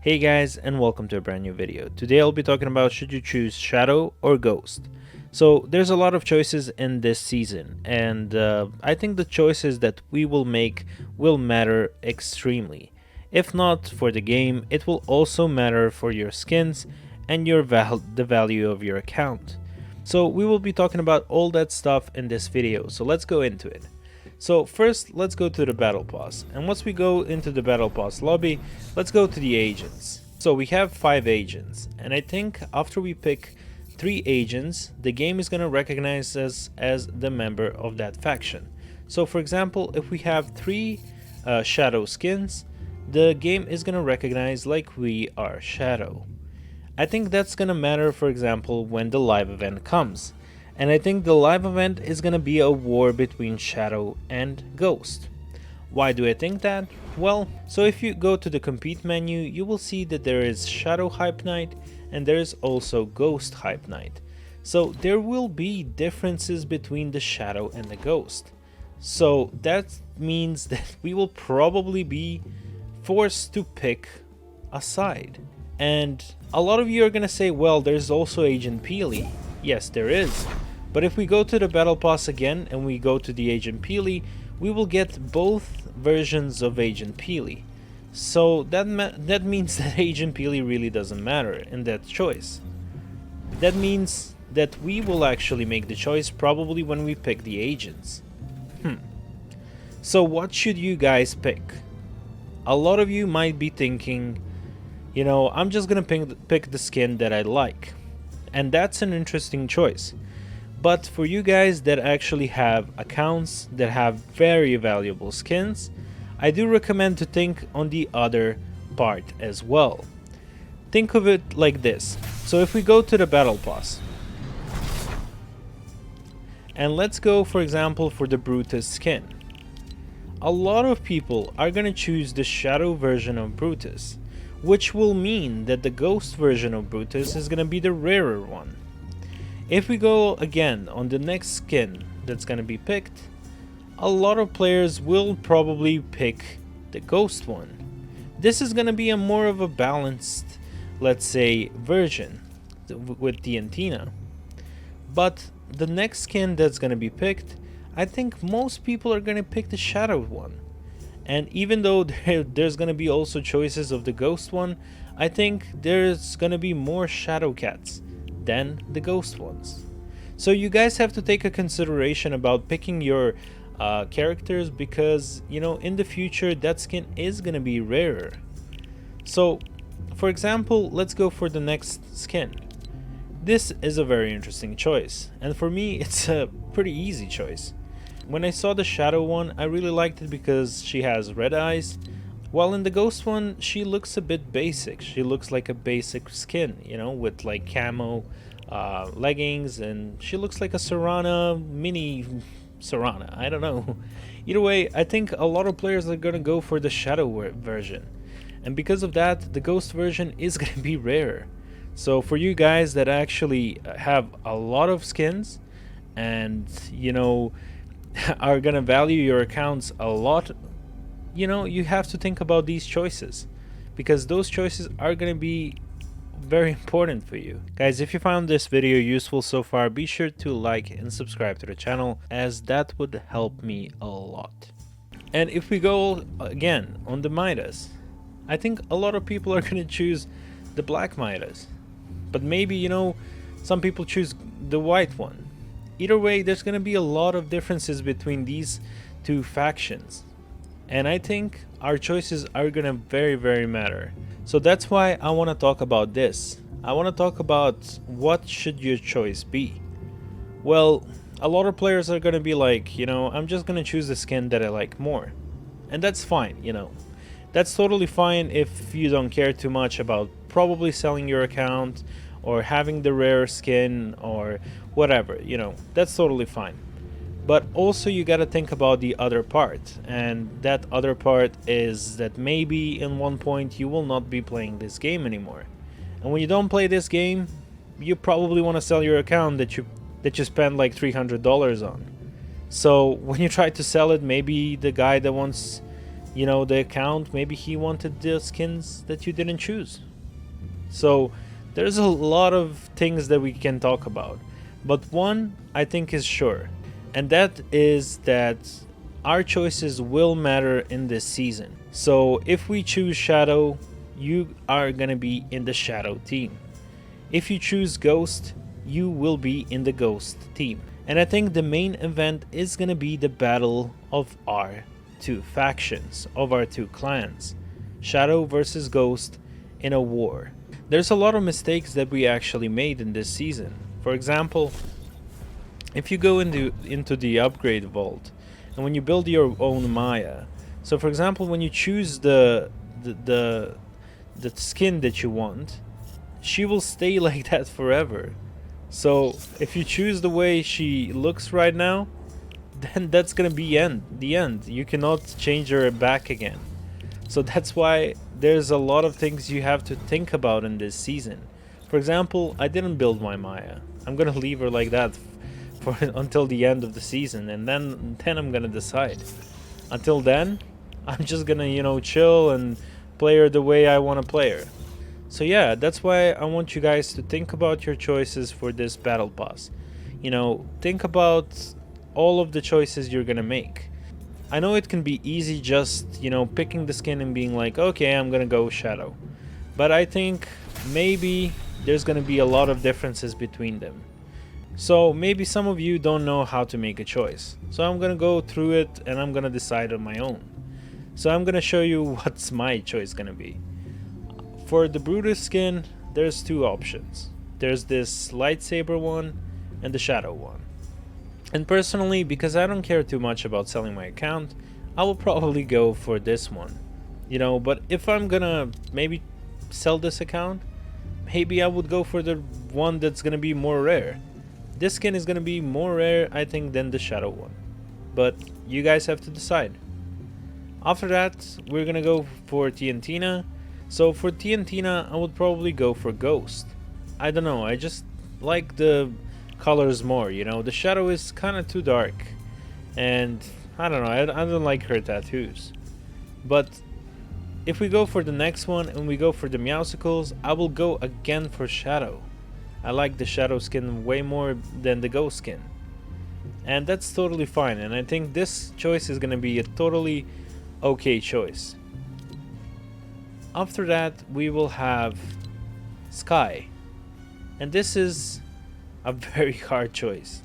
Hey guys, and welcome to a brand new video. Today I'll be talking about should you choose Shadow or Ghost. So there's a lot of choices in this season, and I think the choices that we will make will matter extremely. If not for the game, it will also matter for your skins and the value of your account. So we will be talking about all that stuff in this video, so let's go into it. So first, let's go to the Battle Pass, and once we go into the Battle Pass lobby, let's go to the agents. So we have 5 agents, and I think after we pick 3 agents, the game is gonna recognize us as the member of that faction. So for example, if we have 3 Shadow skins, the game is gonna recognize like we are Shadow. I think that's gonna matter, for example, when the live event comes. And I think the live event is gonna be a war between Shadow and Ghost. Why do I think that? Well, so if you go to the compete menu, you will see that there is Shadow Hype Night and there is also Ghost Hype Night. So there will be differences between the Shadow and the Ghost. So that means that we will probably be forced to pick a side. And a lot of you are gonna say, well, there's also Agent Peely. Yes, there is. But if we go to the Battle Pass again and we go to the Agent Peely, we will get both versions of Agent Peely. So that means that Agent Peely really doesn't matter in that choice. That means that we will actually make the choice probably when we pick the agents. So what should you guys pick? A lot of you might be thinking, you know, I'm just gonna pick the skin that I like. And that's an interesting choice. But for you guys that actually have accounts that have very valuable skins, I do recommend to think on the other part as well. Think of it like this. So if we go to the Battle Pass, and let's go for example for the Brutus skin. A lot of people are gonna choose the Shadow version of Brutus, which will mean that the Ghost version of Brutus is gonna be the rarer one. If we go again on the next skin that's gonna be picked, a lot of players will probably pick the Ghost one. This is gonna be a more of a balanced, let's say, version with the antenna. But the next skin that's gonna be picked, I think most people are gonna pick the Shadow one. And even though there's gonna be also choices of the Ghost one, I think there's gonna be more Shadow cats than the Ghost ones. So you guys have to take a consideration about picking your characters, because you know in the future that skin is gonna be rarer. So for example, let's go for the next skin. This is a very interesting choice, and for me it's a pretty easy choice. When I saw the Shadow one, I really liked it because she has red eyes, while in the Ghost one, she looks a bit basic. She looks like a basic skin, you know, with like camo leggings, and she looks like a Serana, mini Serana, I don't know. Either way, I think a lot of players are gonna go for the Shadow version. And because of that, the Ghost version is gonna be rarer. So for you guys that actually have a lot of skins and, you know, are gonna value your accounts a lot, you know, you have to think about these choices, because those choices are gonna be very important for you. Guys, if you found this video useful so far, be sure to like and subscribe to the channel, as that would help me a lot. And if we go again on the Midas, I think a lot of people are gonna choose the black Midas, but maybe, you know, some people choose the white one. Either way, there's gonna be a lot of differences between these two factions, and I think our choices are gonna very matter. So that's why I want to talk about this. I want to talk about what should your choice be. Well, a lot of players are gonna be like, you know, I'm just gonna choose the skin that I like more, and that's fine, you know. That's totally fine if you don't care too much about probably selling your account or having the rare skin or whatever, you know, that's totally fine. But also you gotta think about the other part, and that other part is that maybe in one point you will not be playing this game anymore. And when you don't play this game, you probably want to sell your account that you spend like $300 on. So when you try to sell it, maybe the guy that wants you know, the account, maybe he wanted the skins that you didn't choose. So there's a lot of things that we can talk about, but one I think is sure, and that is that our choices will matter in this season. So if we choose Shadow, you are gonna be in the Shadow team. If you choose Ghost, you will be in the Ghost team. And I think the main event is gonna be the battle of our two factions, of our two clans, Shadow versus Ghost, in a war. There's a lot of mistakes that we actually made in this season. For example, if you go into the upgrade vault and when you build your own Maya, so for example, when you choose the skin that you want, she will stay like that forever. So if you choose the way she looks right now, then that's gonna be the end. You cannot change her back again. So that's why there's a lot of things you have to think about in this season. For example, I didn't build my Maya. I'm gonna leave her like that for until the end of the season, and then I'm gonna decide. Until then, I'm just gonna, you know, chill and play her the way I want to play her. So yeah, that's why I want you guys to think about your choices for this battle pass. You know, think about all of the choices you're gonna make. I know it can be easy just, you know, picking the skin and being like, okay, I'm gonna go Shadow. But I think maybe there's gonna be a lot of differences between them. So maybe some of you don't know how to make a choice. So I'm gonna go through it and I'm gonna decide on my own. So I'm gonna show you what's my choice gonna be. For the Brutus skin, there's two options. There's this lightsaber one and the Shadow one. And personally, because I don't care too much about selling my account, I will probably go for this one. You know, but if I'm gonna maybe sell this account, maybe I would go for the one that's gonna be more rare. This skin is gonna be more rare, I think, than the Shadow one. But you guys have to decide. After that, we're gonna go for Tiantina. So for Tiantina, I would probably go for Ghost. I don't know, I just like the colors more, you know. The Shadow is kind of too dark, and I don't know, I don't like her tattoos. But if we go for the next one and we go for the Meowsicles, I will go again for Shadow. I like the Shadow skin way more than the Ghost skin, and that's totally fine, and I think this choice is gonna be a totally okay choice. After that, we will have Sky, and this is a very hard choice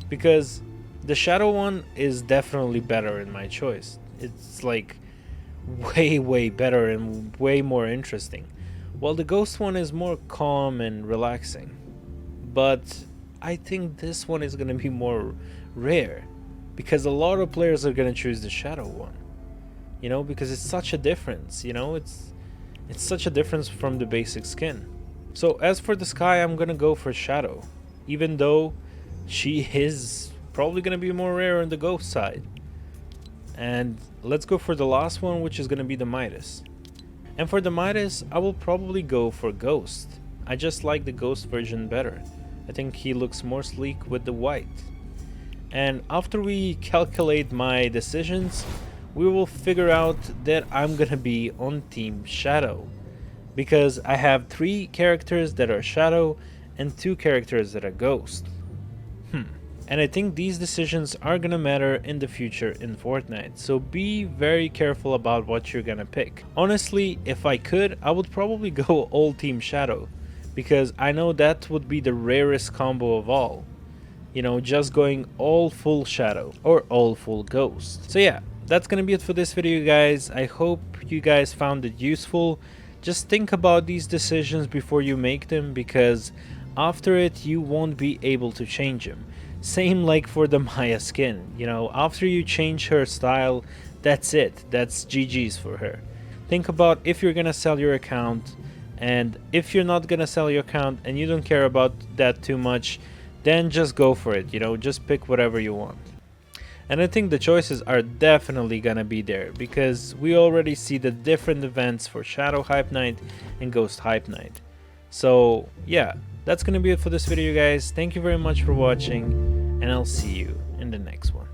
because the Shadow one is definitely better in my choice. It's like way better and way more interesting, while the Ghost one is more calm and relaxing. But I think this one is gonna be more rare because a lot of players are gonna choose the Shadow one, you know, because it's such a difference, you know, it's such a difference from the basic skin. So as for the Sky, I'm gonna go for Shadow, even though she is probably gonna be more rare on the Ghost side. And let's go for the last one, which is gonna be the Midas. And for the Midas, I will probably go for Ghost. I just like the Ghost version better. I think he looks more sleek with the white. And after we calculate my decisions, we will figure out that I'm gonna be on Team Shadow, because I have 3 characters that are Shadow and 2 characters that are Ghost. And I think these decisions are gonna matter in the future in Fortnite, so be very careful about what you're gonna pick. Honestly, if I could, I would probably go all Team Shadow, because I know that would be the rarest combo of all. You know, just going all full Shadow or all full Ghost. So yeah, that's gonna be it for this video, guys. I hope you guys found it useful. Just think about these decisions before you make them, because after it you won't be able to change them. Same like for the Maya skin, you know, after you change her style, that's it, that's GG's for her. Think about if you're gonna sell your account, and if you're not gonna sell your account and you don't care about that too much, then just go for it, you know, just pick whatever you want. And I think the choices are definitely gonna be there, because we already see the different events for Shadow Hype Night and Ghost Hype Night. So yeah, that's gonna be it for this video, guys. Thank you very much for watching, and I'll see you in the next one.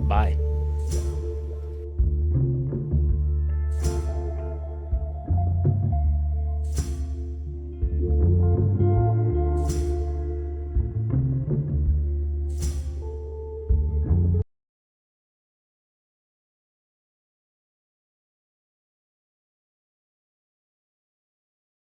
Bye.